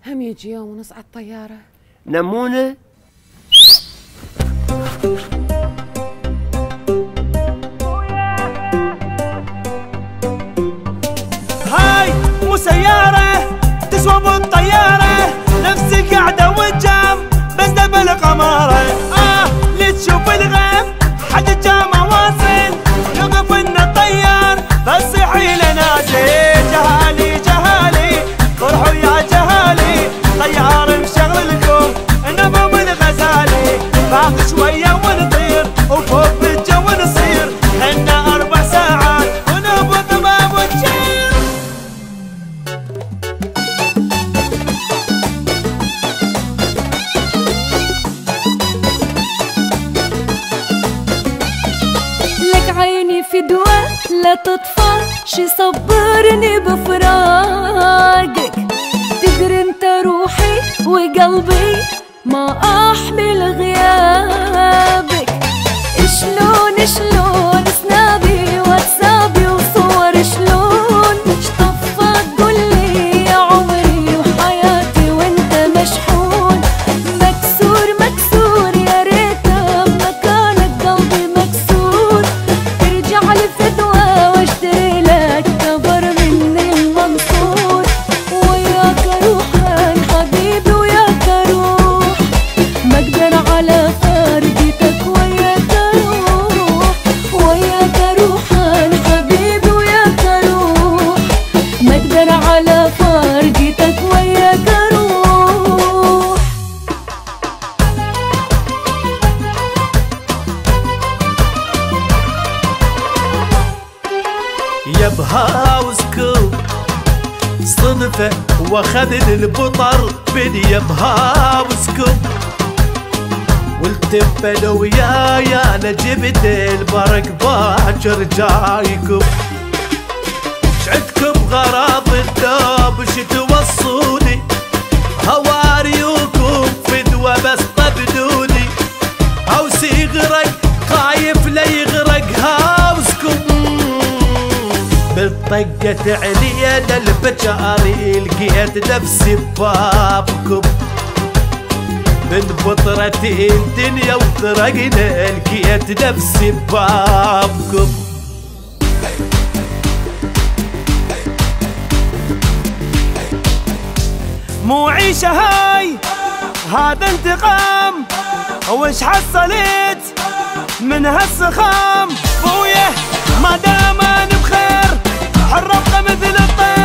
هم يجي يوم ونصعد طيارة. نمونة هاي مو سيارة تسوى بالطيارة، نفس القعدة والجام بس دبل قمارة. اللي تشوف الغيب حد جامع واصل، نقف نطير بس يحيل نازل. جهالي جهالي فرحوا يا جهالي، طيار مشغل لكم نبض الغزالي. باقي شوية ونطير وفوق بالجو نصير، عنا 4 ساعات ونهبط باب وتشير. لك عيني في دواء لا تطفى، شي صبرني بفراقك. تدري انت روحي وقلبي ما احمل غيابك. شلون سنابي واتسابي وصور، شلون شطفت قولي يا عمري وحياتي وانت مشحون. مكسور يا ريت بمكانك قلبي مكسور. ارجع لي فدوى واشتري لك كبر مني المنصور. وياك روحان حبيبي وياك روح، ما اقدر على فارقتك. وياك روحان حبيبي وياك روح، ما اقدر على فارقتك. وياك روح. يا بهاوس كوب صنفه واخذني البطر بني يا بهاوس كوب. والتبه لو وياي انا جبت البرق باكر جايكم. شعدكم غراض الدوب وش توصوني، هواريوكم فدوى بس طبدوني. هاوس يغرق خايف لا يغرق هاوسكم. بالطقة عليا للبجاري لقيت نفسي ببابكم. من بطرتين دنيا وطرقنا لقيت نفسي ببابكم. مو عيشة هاي هذا انتقام، وش حصلت من هالسخام. بويه ما دام انا بخير، حرقة مثل الطير.